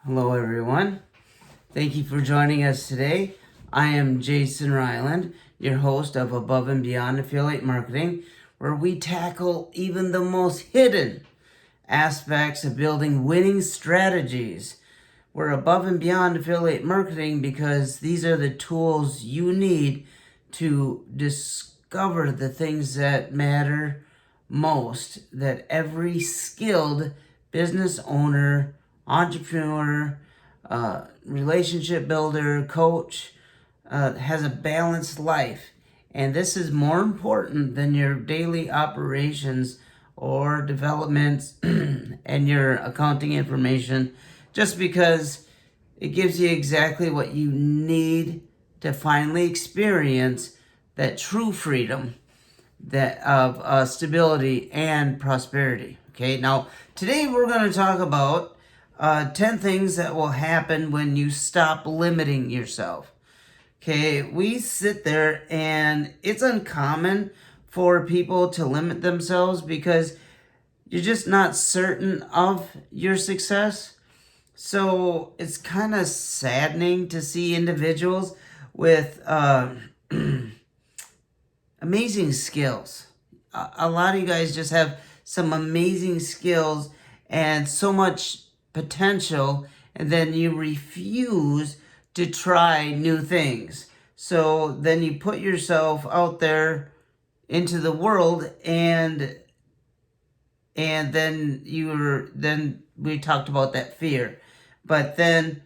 Hello, everyone. Thank you for joining us today. I am Jason Ryland, your host of Above and Beyond Affiliate Marketing, where we tackle even the most hidden aspects of building winning strategies. We're above and beyond affiliate marketing because these are the tools you need to discover the things that matter most, that every skilled business owner, entrepreneur, relationship builder, coach has a balanced life. And this is more important than your daily operations or developments and your accounting information, just because it gives you exactly what you need to finally experience that true freedom that of stability and prosperity. Okay, now today we're going to talk about 10 things that will happen when you stop limiting yourself. Okay, we sit there and it's uncommon for people to limit themselves because you're just not certain of your success. So it's kind of saddening to see individuals with amazing skills. A lot of you guys just have some amazing skills and so much potential, and then you refuse to try new things. So then you put yourself out there into the world, and then we talked about that fear. But then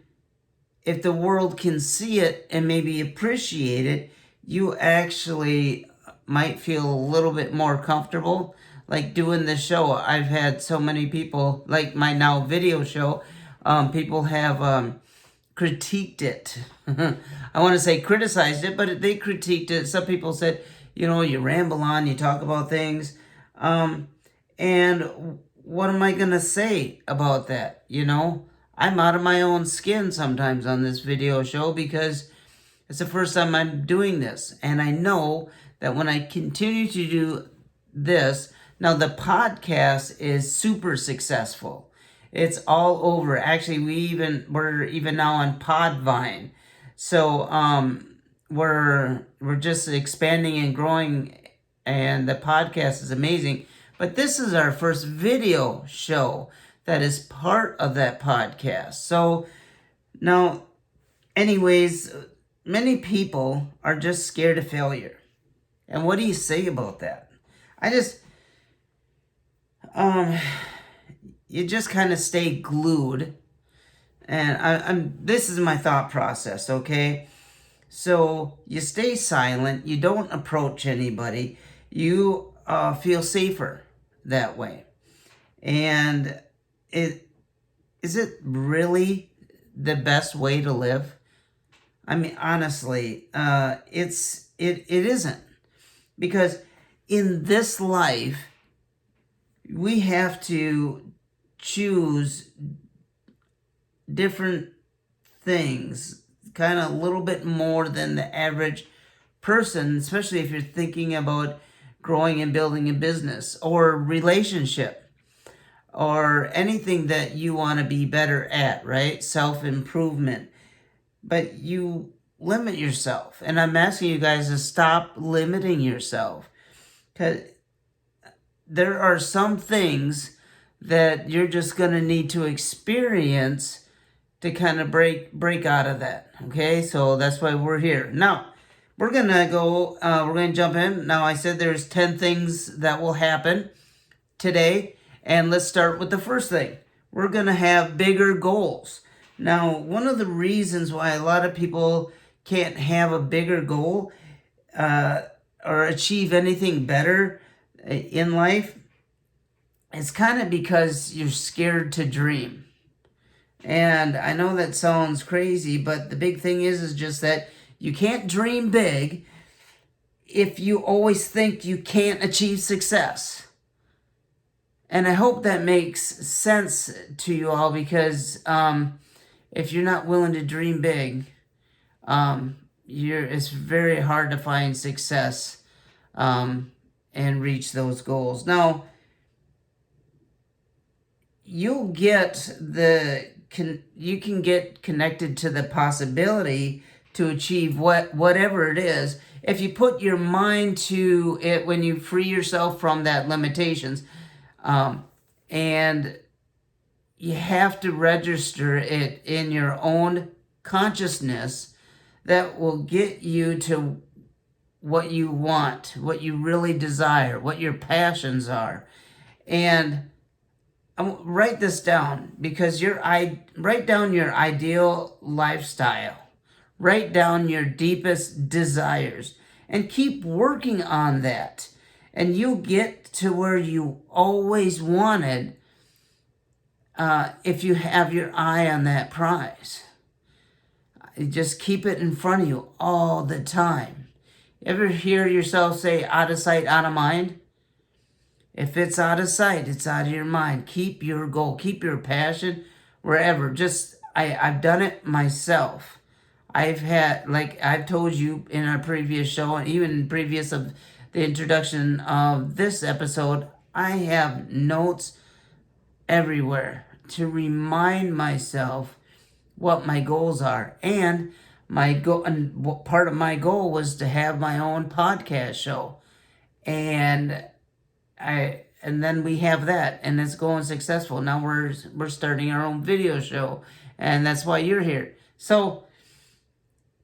if the world can see it and maybe appreciate it, you actually might feel a little bit more comfortable. Like doing this show, I've had so many people, like my now video show, people have critiqued it. I want to say criticized it, but they critiqued it. Some people said, you ramble on, you talk about things. And what am I going to say about that? I'm out of my own skin sometimes on this video show because it's the first time I'm doing this. And I know that when I continue to do this, now the podcast is super successful. It's all over. Actually, we're even now on Podvine. So we're just expanding and growing, and the podcast is amazing. But this is our first video show that is part of that podcast. So now, anyways, many people are just scared of failure. And what do you say about that? You just kind of stay glued. And this is my thought process, okay? So you stay silent. You don't approach anybody. You feel safer that way. And is it really the best way to live? I mean, honestly, it isn't. Because in this life, we have to choose different things, kind of a little bit more than the average person, especially if you're thinking about growing and building a business or relationship or anything that you want to be better at, right? Self-improvement. But you limit yourself. And I'm asking you guys to stop limiting yourself. Because there are some things that you're just going to need to experience to kind of break out of that. Okay? So that's why we're here. Now, we're going to jump in. Now, I said there's 10 things that will happen today. And let's start with the first thing. We're going to have bigger goals. Now, one of the reasons why a lot of people can't have a bigger goal or achieve anything better in life, it's kind of because you're scared to dream. And I know that sounds crazy, but the big thing is just that you can't dream big if you always think you can't achieve success. And I hope that makes sense to you all, because if you're not willing to dream big, it's very hard to find success and reach those goals. Now, you'll get the you can get connected to the possibility to achieve whatever it is if you put your mind to it when you free yourself from that limitations. And you have to register it in your own consciousness that will get you to what you want, what you really desire, what your passions are. And write this down, because write down your ideal lifestyle. Write down your deepest desires and keep working on that. And you'll get to where you always wanted if you have your eye on that prize. Just keep it in front of you all the time. Ever hear yourself say, out of sight, out of mind? If it's out of sight, it's out of your mind. Keep your goal, keep your passion wherever. I've done it myself. I've told you in our previous show, and even previous of the introduction of this episode, I have notes everywhere to remind myself what my goals are. And part of my goal was to have my own podcast show. And then we have that, and it's going successful. Now we're starting our own video show, and that's why you're here. So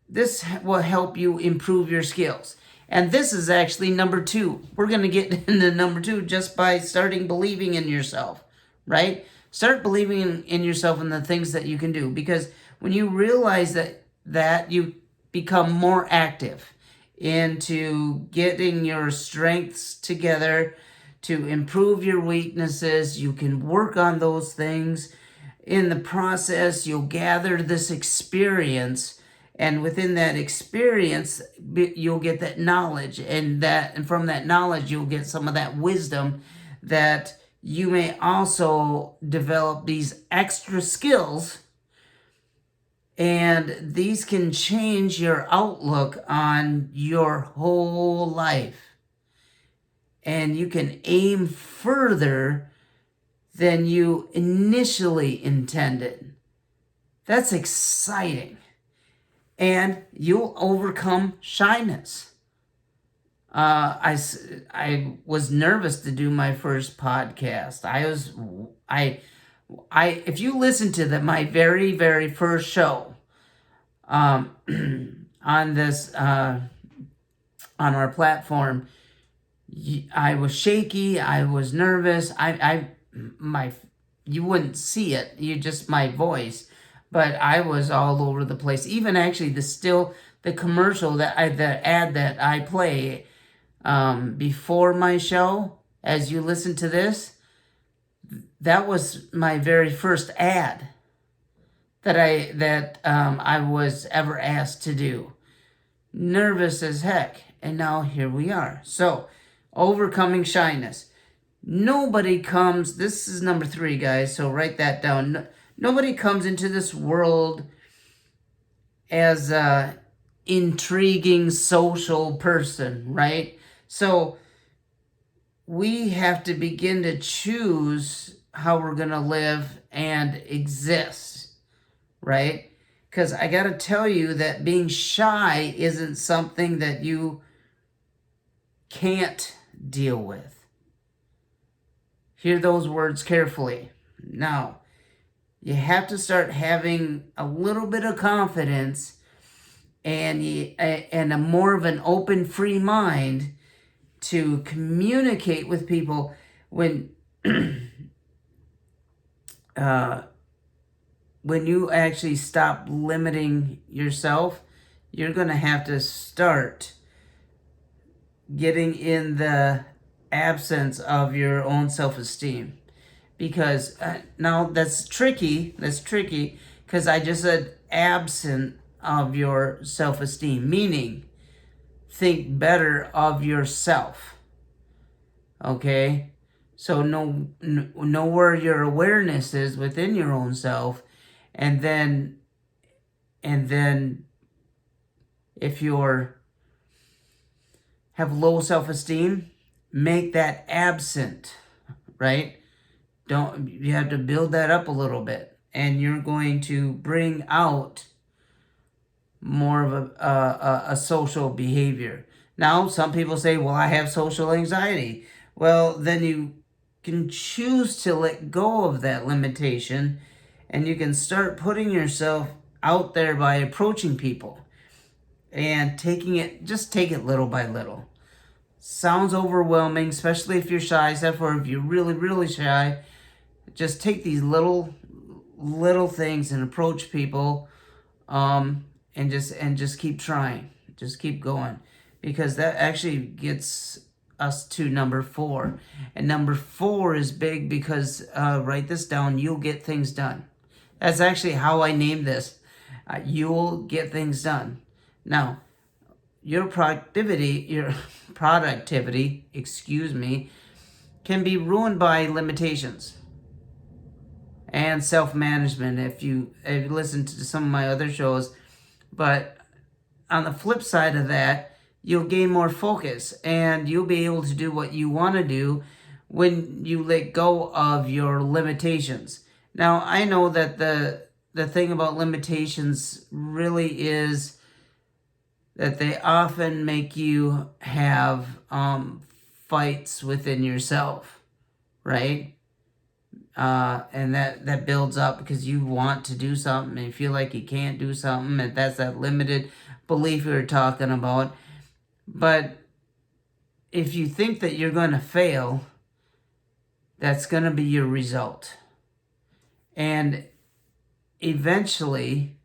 this will help you improve your skills. And this is actually number 2. We're going to get into number 2 just by starting believing in yourself, right? Start believing in yourself and the things that you can do, because when you realize that you become more active into getting your strengths together to improve your weaknesses. You can work on those things. In the process, you'll gather this experience, and within that experience, you'll get that knowledge, and from that knowledge, you'll get some of that wisdom that you may also develop these extra skills, and these can change your outlook on your whole life. And you can aim further than you initially intended. That's exciting. And you'll overcome shyness. I was nervous to do my first podcast. If you listen to my very, very first show, on this, on our platform, I was shaky. I was nervous. You wouldn't see it. My voice, but I was all over the place. Even actually, the commercial the ad that I play, before my show, as you listen to this, that was my very first ad that I was ever asked to do. Nervous as heck, and now here we are. So, overcoming shyness. This is number 3, guys, so write that down. Nobody comes into this world as a intriguing social person, right? So we have to begin to choose how we're going to live and exist, right? Because I got to tell you that being shy isn't something that you can't deal with. Hear those words carefully. Now, you have to start having a little bit of confidence and a more of an open, free mind to communicate with people. When when you actually stop limiting yourself, you're going to have to start getting in the absence of your own self-esteem. Because now that's tricky because I just said absent of your self-esteem, meaning think better of yourself. Okay? So know where your awareness is within your own self, and then if you're have low self-esteem, make that absent, right? You have to build that up a little bit. and you're going to bring out more of a social behavior. Now, some people say, well, I have social anxiety. Well, then you can choose to let go of that limitation, and you can start putting yourself out there by approaching people and take it little by little. Sounds overwhelming, especially if you're shy, Steph, or if you're really, really shy. Just take these little things and approach people, and just keep trying. Just keep going, because that actually gets us to number 4. And number 4 is big because, write this down, you'll get things done. That's actually how I named this. You'll get things done. Now, your productivity, can be ruined by limitations and self-management if you listen to some of my other shows. But on the flip side of that, you'll gain more focus, and you'll be able to do what you want to do when you let go of your limitations. Now, I know that the thing about limitations really is that they often make you have fights within yourself, right? And that builds up because you want to do something and you feel like you can't do something, and that's that limited belief we were talking about. But if you think that you're going to fail, that's going to be your result. And eventually,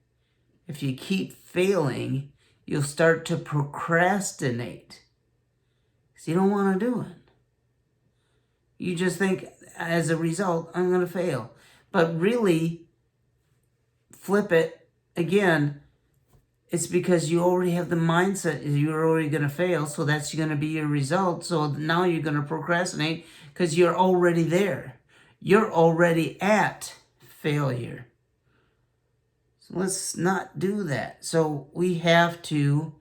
if you keep failing, you'll start to procrastinate because you don't want to do it. You just think, as a result, I'm going to fail. But really, flip it again. It's because you already have the mindset you're already going to fail, so that's going to be your result. So now you're going to procrastinate because you're already there. You're already at failure. So let's not do that. So we have to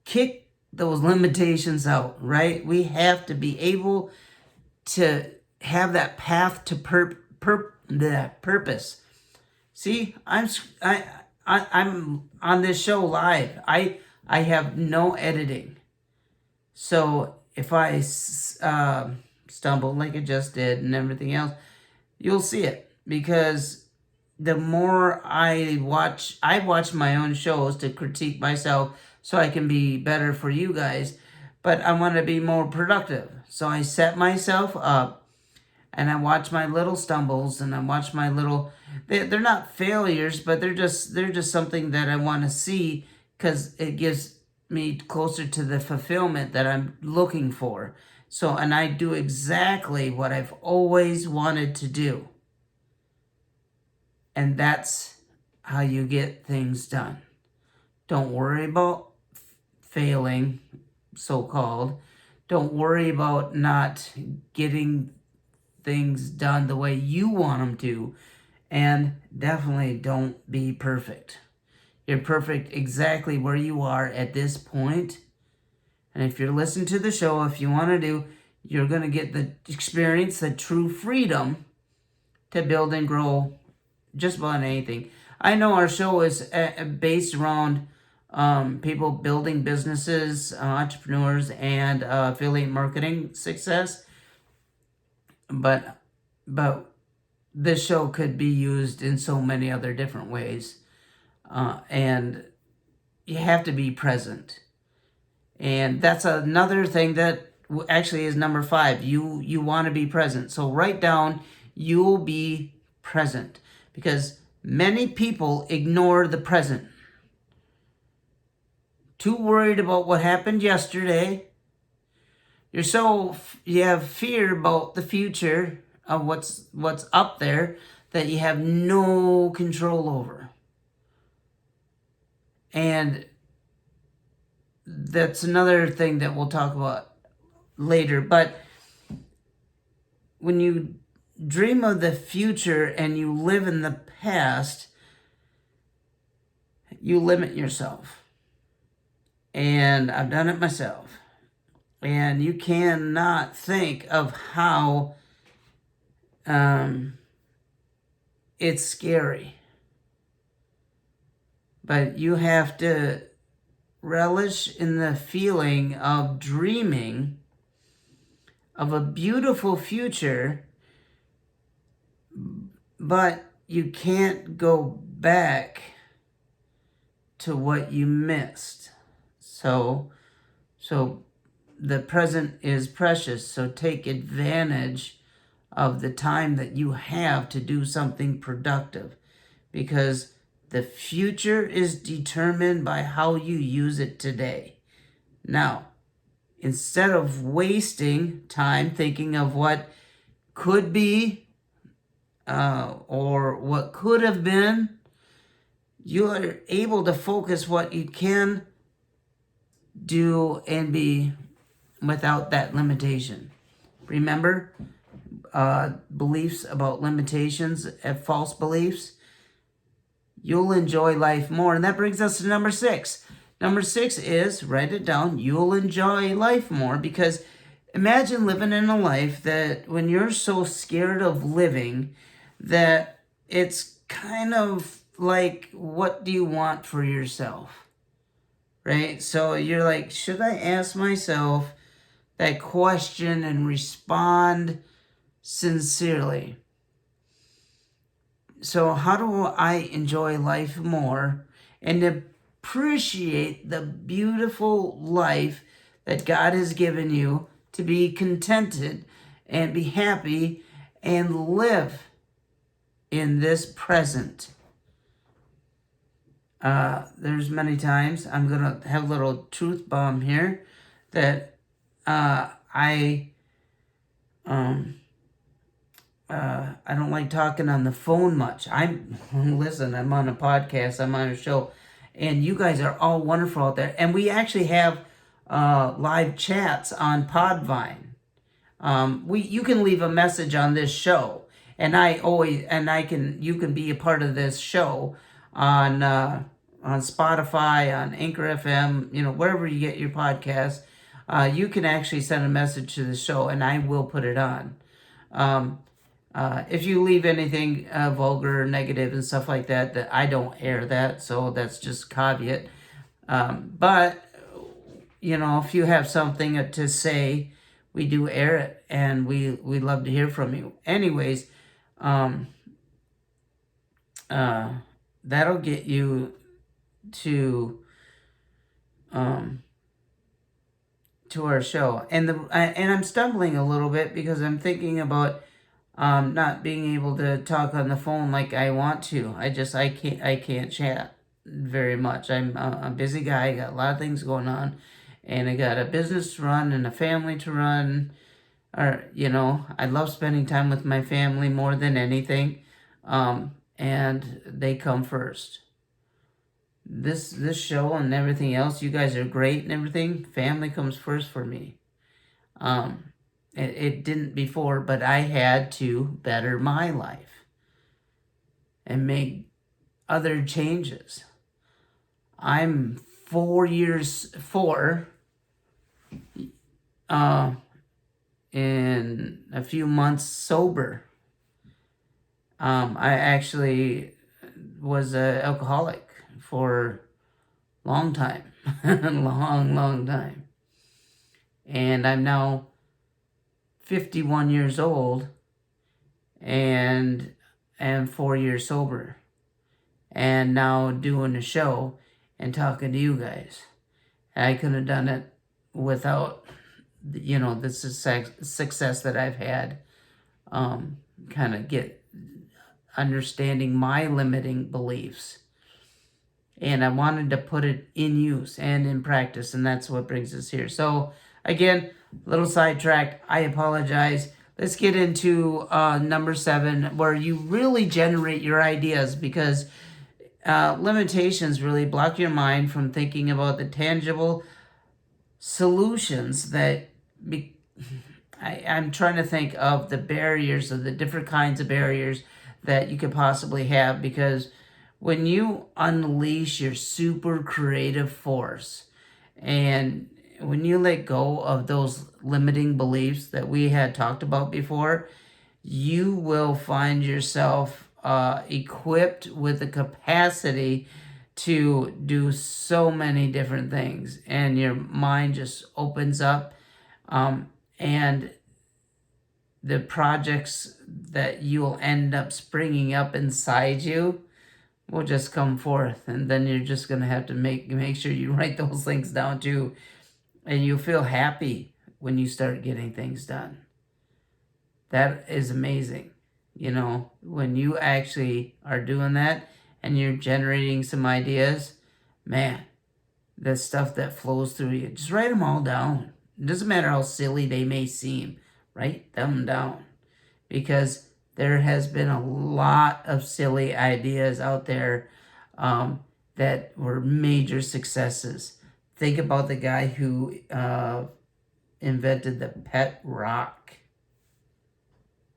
kick those limitations out, right? We have to be able to have that path to purpose. See, I'm on this show live. I have no editing. So if I stumble like I just did and everything else, you'll see it, because the more I watch my own shows to critique myself so I can be better for you guys, but I want to be more productive. So I set myself up and I watch my little stumbles, and I watch my little, they're not failures, but they're just something that I want to see, because it gives me closer to the fulfillment that I'm looking for. So, and I do exactly what I've always wanted to do. And that's how you get things done. Don't worry about failing, so-called. Don't worry about not getting things done the way you want them to. And definitely don't be perfect. You're perfect exactly where you are at this point. And if you're listening to the show, if you want to do, you're going to get the experience, the true freedom to build and grow just about anything. I know our show is based around people building businesses, entrepreneurs, and affiliate marketing success. But this show could be used in so many other different ways. And you have to be present. And that's another thing that actually is number 5. You want to be present. So write down, you'll be present. Because many people ignore the present. Too worried about what happened yesterday. You have fear about the future of what's up there that you have no control over. And that's another thing that we'll talk about later. But when you dream of the future and you live in the past, you limit yourself. And I've done it myself. And you cannot think of how it's scary. But you have to relish in the feeling of dreaming of a beautiful future, but you can't go back to what you missed. So the present is precious, so take advantage of the time that you have to do something productive, because the future is determined by how you use it today. Now, instead of wasting time thinking of what could be or what could have been, you are able to focus what you can do and be without that limitation. Remember, beliefs about limitations and false beliefs, you'll enjoy life more. And that brings us to number 6. Number 6 is, write it down, you'll enjoy life more, because imagine living in a life that when you're so scared of living that it's kind of like, what do you want for yourself? Right? So you're like, should I ask myself that question and respond sincerely? So how do I enjoy life more and appreciate the beautiful life that God has given you, to be contented and be happy and live in this present? There's many times, I'm going to have a little truth bomb here, that I don't like talking on the phone much. Listen, I'm on a podcast, I'm on a show, and you guys are all wonderful out there. And we actually have live chats on Podvine. You can leave a message on this show, and you can be a part of this show on Spotify, on Anchor FM, wherever you get your podcast. You can actually send a message to the show, and I will put it on. If you leave anything vulgar or negative and stuff like that, that I don't air that, so that's just caveat. But if you have something to say, we do air it, and we love to hear from you. Anyways, that'll get you to our show. And I'm stumbling a little bit because I'm thinking about not being able to talk on the phone like I want to. I can't chat very much. I'm a busy guy. I got a lot of things going on, and I got a business to run and a family to run. I love spending time with my family more than anything, and they come first. This show and everything else, you guys are great and everything. Family comes first for me. It didn't before, but I had to better my life and make other changes. I'm 4 in a few months sober. I actually was an alcoholic for a long time. long time. And I'm now 51 years old and am 4 years sober, and now doing a show and talking to you guys. I couldn't have done it without the success that I've had, kind of get understanding my limiting beliefs. And I wanted to put it in use and in practice, and that's what brings us here. So, again, a little sidetracked. I apologize. Let's get into number 7, where you really generate your ideas, because limitations really block your mind from thinking about the tangible solutions that I'm trying to think of the barriers, of the different kinds of barriers that you could possibly have, because when you unleash your super creative force, and when you let go of those limiting beliefs that we had talked about before, you will find yourself equipped with the capacity to do so many different things, and your mind just opens up, and the projects that you'll end up springing up inside you will just come forth, and then you're just going to have to make sure you write those things down too, and you'll feel happy when you start getting things done. That is amazing. When you actually are doing that and you're generating some ideas, man, the stuff that flows through you, just write them all down. It doesn't matter how silly they may seem, write them down. Because there has been a lot of silly ideas out there that were major successes. Think about the guy who invented the pet rock.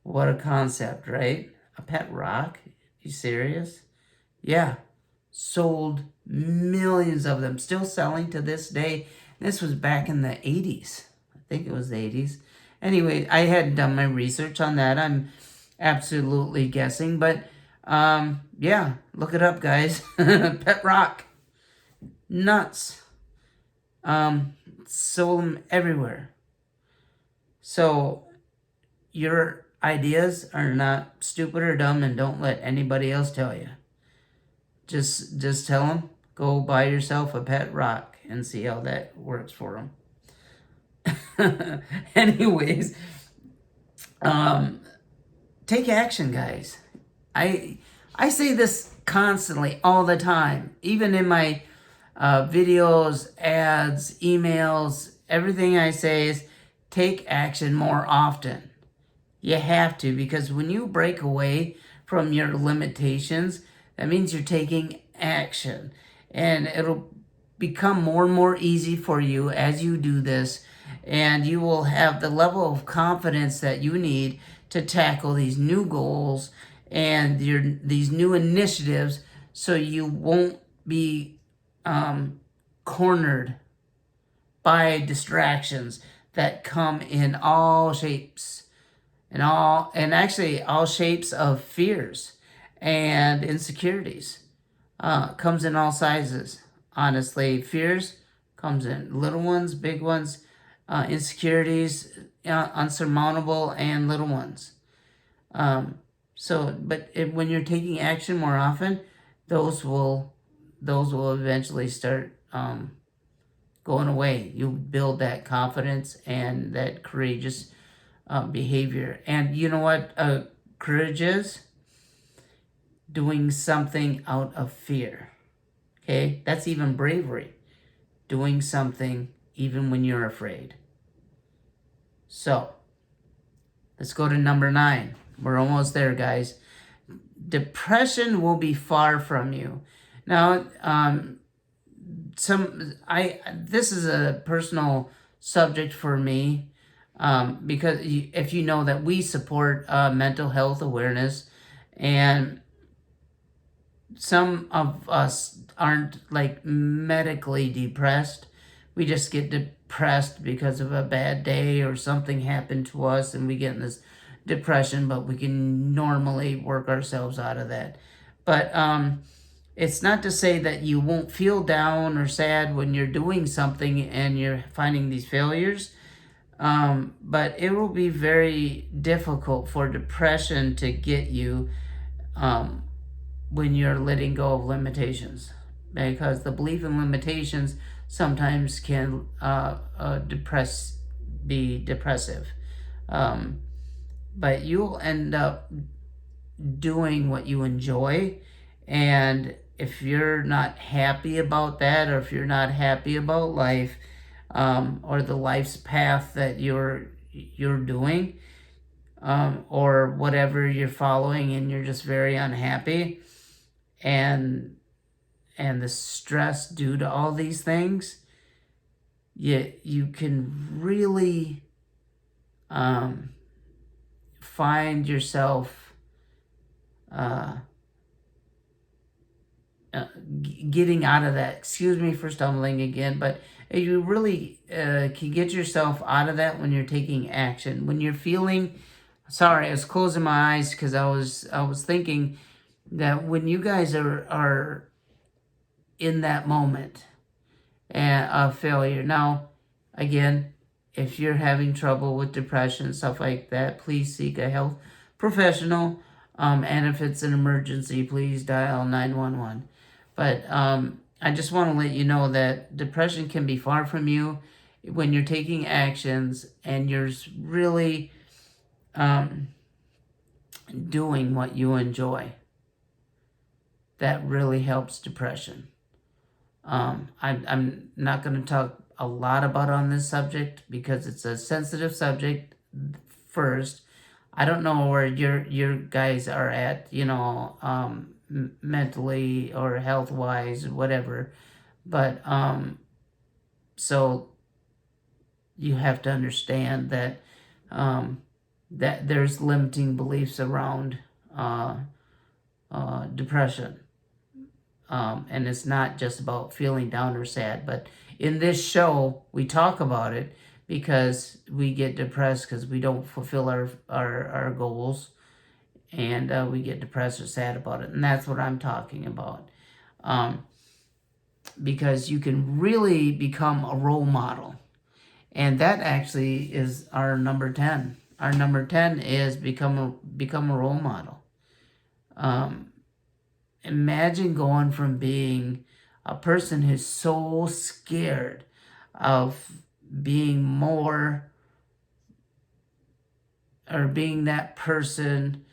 What a concept, right? A pet rock? You serious? Yeah. Sold millions of them. Still selling to this day. This was back in the 80s. I think it was the 80s. Anyway, I hadn't done my research on that. I'm absolutely guessing. But, yeah. Look it up, guys. Pet rock. Nuts. Sold them everywhere. So, your ideas are not stupid or dumb, and don't let anybody else tell you. Just tell them, go buy yourself a pet rock and see how that works for them. Anyways, take action, guys. I say this constantly, all the time, even in my videos, ads, emails. Everything I say is take action more often. You have to, because when you break away from your limitations, that means you're taking action. And it'll become more and more easy for you as you do this. And you will have the level of confidence that you need to tackle these new goals and these new initiatives, so you won't be cornered by distractions that come in all shapes. And actually all shapes of fears and insecurities. Comes in all sizes. Honestly, fears comes in little ones, big ones, insecurities, unsurmountable, and little ones. When you're taking action more often, those will eventually start going away. You build that confidence and that courageous behavior. And you know what courage is? Doing something out of fear. Okay? That's even bravery. Doing something even when you're afraid. So, let's go to number 9. We're almost there, guys. Depression will be far from you. Now, this is a personal subject for me. Because if you know that we support mental health awareness, and some of us aren't like medically depressed. We just get depressed because of a bad day or something happened to us, and we get in this depression, but we can normally work ourselves out of that. But it's not to say that you won't feel down or sad when you're doing something and you're finding these failures. But it will be very difficult for depression to get you when you're letting go of limitations, because the belief in limitations sometimes can be depressive. But you'll end up doing what you enjoy, and if you're not happy about that, or if you're not happy about life, or the life's path that you're doing, or whatever you're following, and you're just very unhappy, and the stress due to all these things, you can really find yourself getting out of that. Excuse me for stumbling again, but you really can get yourself out of that when you're taking action. When you're feeling, sorry, I was closing my eyes because I was thinking, that when you guys are in that moment of failure. Now, again, if you're having trouble with depression, stuff like that, please seek a health professional. And if it's an emergency, please dial 911. But I just want to let you know that depression can be far from you when you're taking actions and you're really doing what you enjoy. That really helps depression. I'm not going to talk a lot about on this subject because it's a sensitive subject. First, I don't know where your guys are at, mentally or health wise, whatever. But so you have to understand that that there's limiting beliefs around depression. And it's not just about feeling down or sad, but in this show we talk about it because we get depressed because we don't fulfill our goals, and we get depressed or sad about it, and that's what I'm talking about. Because you can really become a role model, and that actually is our number 10. Our number 10 is become a role model. Imagine going from being a person who's so scared of being more, or being that person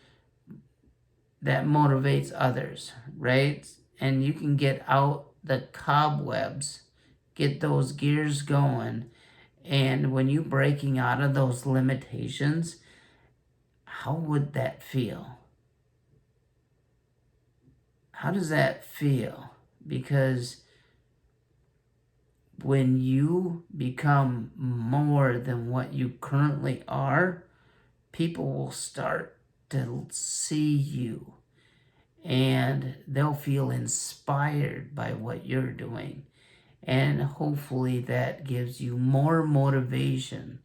that motivates others, right? And you can get out the cobwebs, get those gears going, and when you're breaking out of those limitations, how would that feel? How does that feel? Because when you become more than what you currently are, people will start to see you and they'll feel inspired by what you're doing. And hopefully that gives you more motivation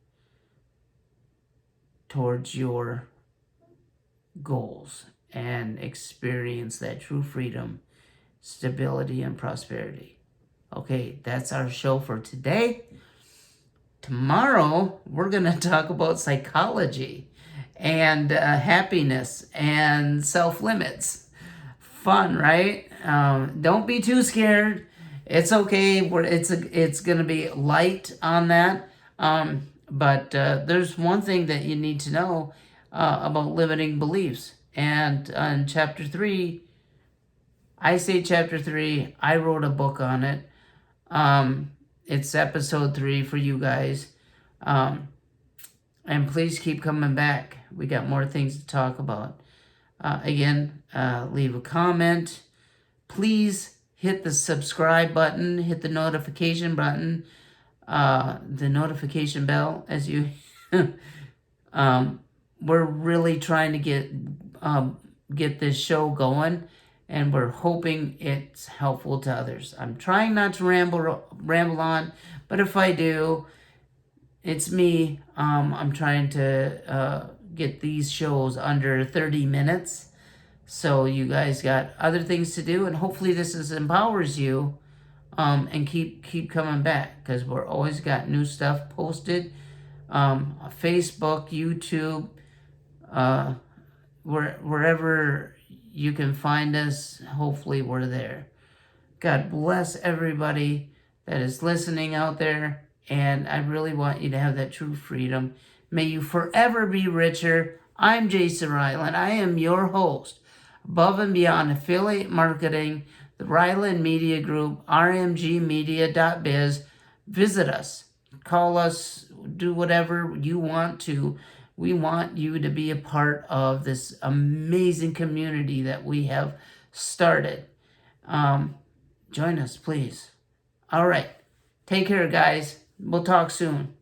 towards your goals and experience that true freedom, stability, and prosperity. Okay, that's our show for today. Tomorrow, we're going to talk about psychology and happiness and self-limits. Fun, right? Don't be too scared. It's okay. It's going to be light on that. But there's one thing that you need to know about limiting beliefs. And in chapter 3, I say chapter 3, I wrote a book on it. It's episode 3 for you guys. And please keep coming back. We got more things to talk about. Again, leave a comment. Please hit the subscribe button, hit the notification button, the notification bell as you... we're really trying to get this show going, and we're hoping it's helpful to others. I'm trying not to ramble on, but if I do, it's me. I'm trying to get these shows under 30 minutes, so you guys got other things to do, and hopefully this empowers you, and keep coming back, because we're always got new stuff posted. Facebook, YouTube, wherever you can find us, hopefully we're there. God bless everybody that is listening out there, and I really want you to have that true freedom. May you forever be richer. I'm Jason Ryland. I am your host, Above and Beyond Affiliate Marketing, the Ryland Media Group, rmgmedia.biz. Visit us. Call us. Do whatever you want to. We want you to be a part of this amazing community that we have started. Join us, please. All right. Take care, guys. We'll talk soon.